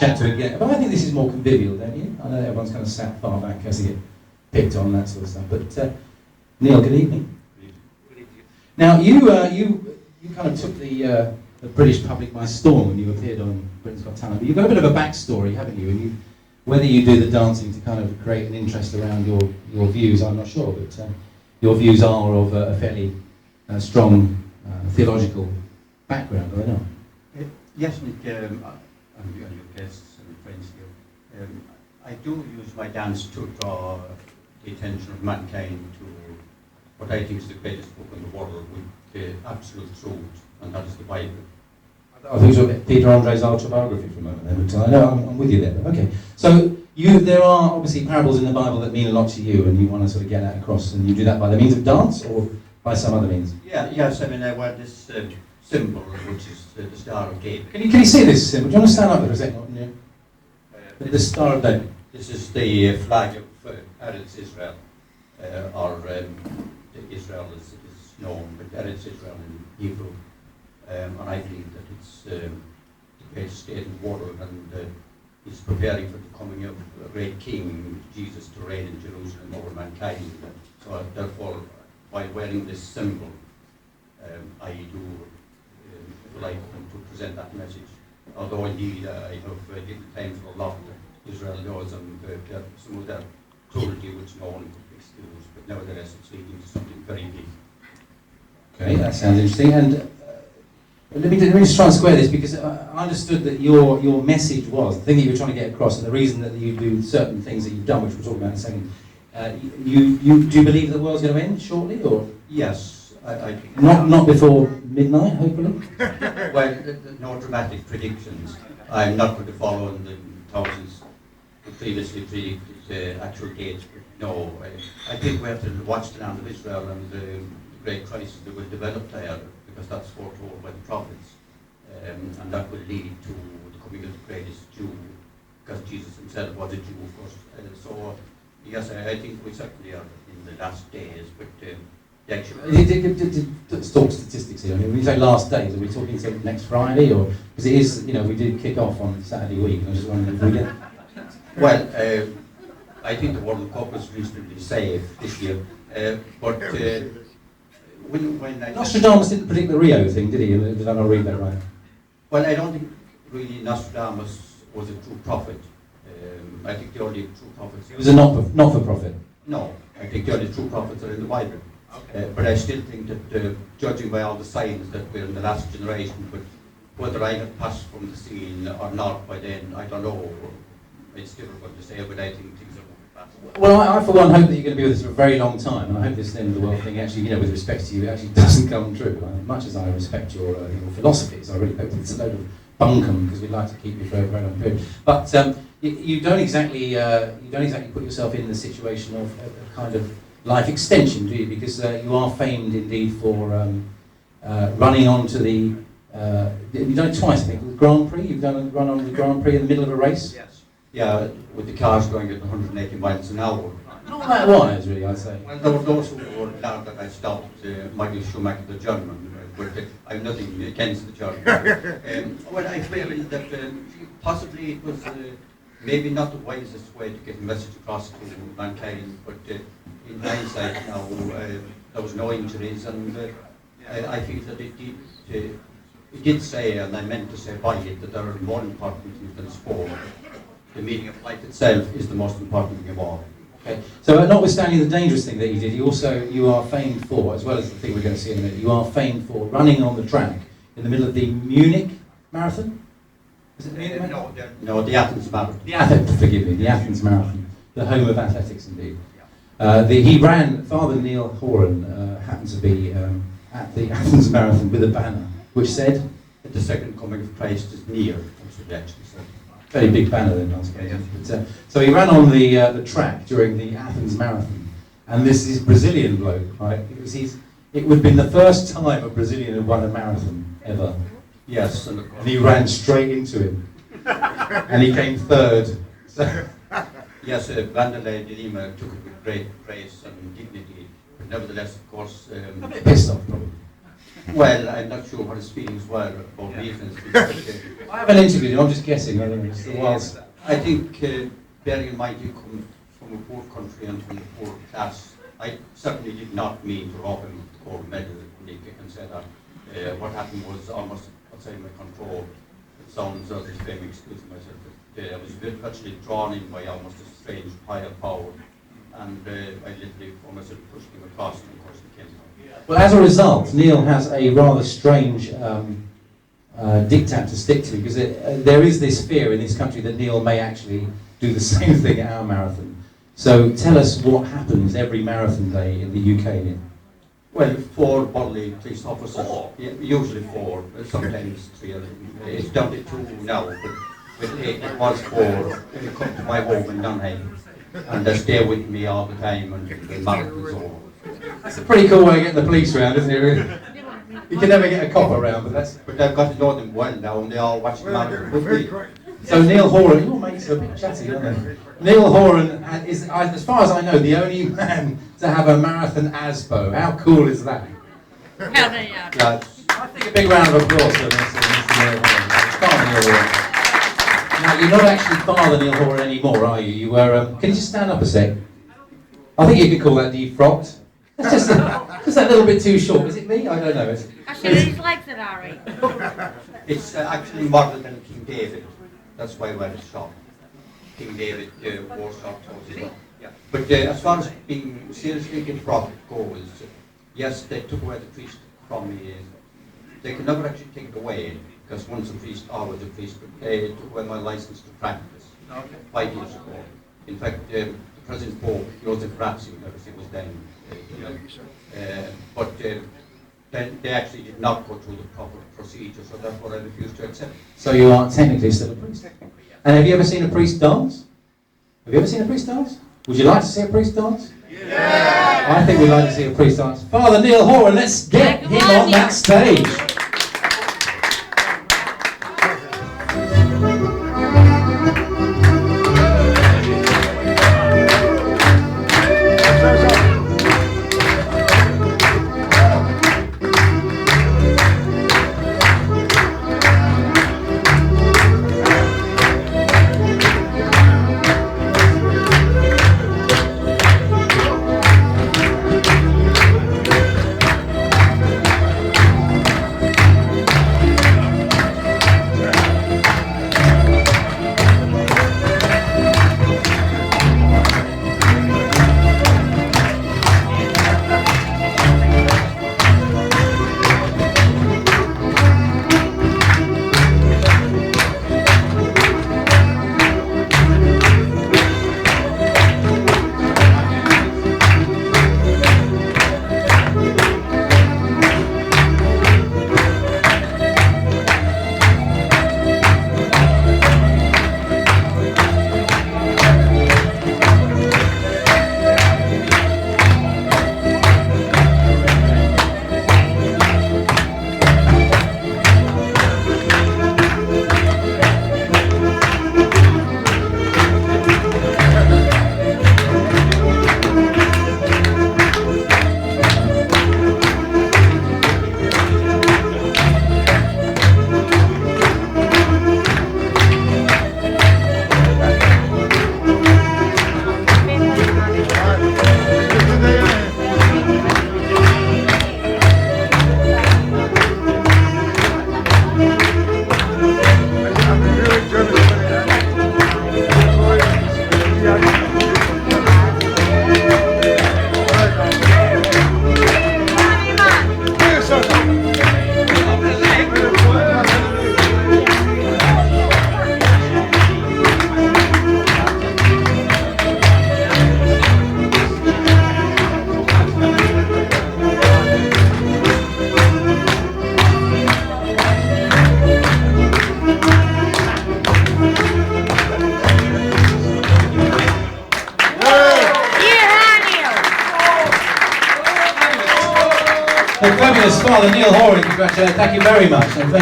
chat to again. But I think this is more convivial, don't you? I know everyone's kind of sat far back as they get picked on, that sort of stuff. But Neil, good evening. Good evening. Now, you kind of took the British public by storm when you appeared on Britain's Got Talent. But you've got a bit of a backstory, haven't you? And whether you do the dancing to kind of create an interest around your views, I'm not sure. But your views are of a fairly strong theological background, are they not? Yes, Nick, and your guests and friends here. I do use my dance to draw the attention of mankind to what I think is the greatest book in the world with the absolute truth, and that is the Bible. I think it was Peter Andre's autobiography for a moment then, but I know I'm with you there. Okay, so there are obviously parables in the Bible that mean a lot to you, and you want to sort of get that across, and you do that by the means of dance or by some other means? Yes, I mean, I wear this symbol, which is the Star of David. Can you see this symbol? Do you want to stand up there for a second? The Star of David. This is the flag of Eretz Israel, or Israel as it is known, but Eretz Israel in Hebrew. And I believe that it's the greatest state in the world, and is preparing for the coming of a great king, Jesus, to reign in Jerusalem over mankind. So therefore, by wearing this symbol, I do like to present that message. Although indeed I have given time for a lot that Israel knows, and some of their cruelty which no one could excuse, but nevertheless it's leading to something very big. Okay, that sounds interesting. And let me just try and square this, because I understood that your message was, the thing that you were trying to get across, and the reason that you do certain things that you've done, which we'll talk about in a second, you do you believe the world's going to end shortly, or? Yes, I think. Not before midnight, hopefully? Well, no dramatic predictions. I'm not going to follow in the thousands who previously predicted actual dates, but no. I think we have to watch the land of Israel and the great crisis that will develop there, because that's foretold by the prophets, and that will lead to the coming of the greatest Jew, because Jesus himself was a Jew, of course. So, yes, I think we certainly are in the last days, but the actual... Let's talk statistics here. I mean, when you say last days, are we talking sort of next Friday, or... Because it is, we did kick off on Saturday week, and I was just wondering if we get... Well, I think the World Cup was reasonably safe this year, but... When Nostradamus didn't predict the Rio thing, did he? Did I not read that right? Well, I don't think really Nostradamus was a true prophet. I think the only true prophets... He was a not-for-profit? No, I think the only true prophets are in the Bible. Okay. But I still think that, judging by all the signs that we're in the last generation, but whether I have passed from the scene or not by then, I don't know. It's difficult to say, but I think things are... Well, I for one hope that you're going to be with us for a very long time, and I hope this end of the world thing actually, with respect to you, actually doesn't come true. Much as I respect your philosophies, I really hope it's a load of bunkum, because we'd like to keep you for a very long period. But you don't exactly put yourself in the situation of a kind of life extension, do you? Because you are famed indeed for running onto the. You've done it twice, I think. The Grand Prix. You've done a run on the Grand Prix in the middle of a race. Yes. Yeah, with the cars going at 180 miles an hour. Not that wise, really, I'd say. Well, there were those who were glad that I stopped Michael Schumacher, the German, but I have nothing against the German. Well, I feel that possibly it was maybe not the wisest way to get a message across to mankind, but in hindsight now, there was no injuries, and I feel that it did say, and I meant to say by it, that there are more important things than sport. The meaning of life itself is the most important thing of all. Okay. So notwithstanding the dangerous thing that you did, you are famed for, as well as the thing we're going to see in a minute, you are famed for running on the track in the middle of the Munich Marathon? Is it Munich Marathon? No, the Athens Marathon. Forgive me, the Athens Marathon, the home of athletics indeed. Father Neil Horan happened to be at the Athens Marathon with a banner which said, "The second coming of Christ is near," that's what they actually said. Very big banner then, I suppose. But, so he ran on the track during the Athens Marathon, and this is Brazilian bloke, right? It would have been the first time a Brazilian had won a marathon ever. Yes, and he ran straight into him, and he came third. So. Yes, Vanderlei de Lima took it with great grace and dignity, but nevertheless, of course, a bit pissed off, probably. Well, I'm not sure what his feelings were about me. I haven't interviewed him, I'm just guessing. I don't know, it's the whilst. I think, bearing in mind you come from a poor country and from the poor class, I certainly did not mean to rob him with the gold medal, Nick, I can say that. What happened was almost outside my control. It sounds as if I'm excusing myself, but I was virtually drawn in by almost a strange higher power, and I literally found myself pushing him across, and of course he came down. Well, as a result, Neil has a rather strange diktat to stick to, because there is this fear in this country that Neil may actually do the same thing at our marathon. So tell us what happens every marathon day in the UK, Neil. Well, 4 bodily police officers, usually 4, sometimes 3. It's down to 2 now, but it was 4 when you come to my home in Dunham, and they stay with me all the time until the marathon's over. That's a pretty cool way of getting the police around, isn't it? Really? You can never get a cop around, but I've got to know them well now, and they all watch the marathon with me. So Neil Horan, your mates are a bit chatty, aren't they? Neil Horan is, as far as I know, the only man to have a marathon ASBO. How cool is that? Yeah. I think a big round of applause for Mr. Neil Horan. Father Neil Horan. Now, you're not actually Father Neil Horan anymore, are you? You were, can you just stand up a sec? I think you could call that defrocked. That's just a little bit too short. Is it me? I don't know. Actually, his legs are Harry. It's actually modelled on King David. That's why I wear it short. King David wore short trousers. Yeah. But as far as being seriously defrocked goes, yes, they took away the priest from me. They could never actually take it away, because once a priest, always a priest. But they took away my license to practice 5 years ago. In fact, the present Pope, Joseph Ratzinger, everything was then. But they actually did not go through the proper procedure, so therefore I refused to accept it. So you are technically still a priest. And have you ever seen a priest dance? Have you ever seen a priest dance? Would you like to see a priest dance? Yeah! I think we'd like to see a priest dance. Father Neil Horan, let's get him on that stage. Fabulous Father Neil Horan, congratulations. Thank you very much. And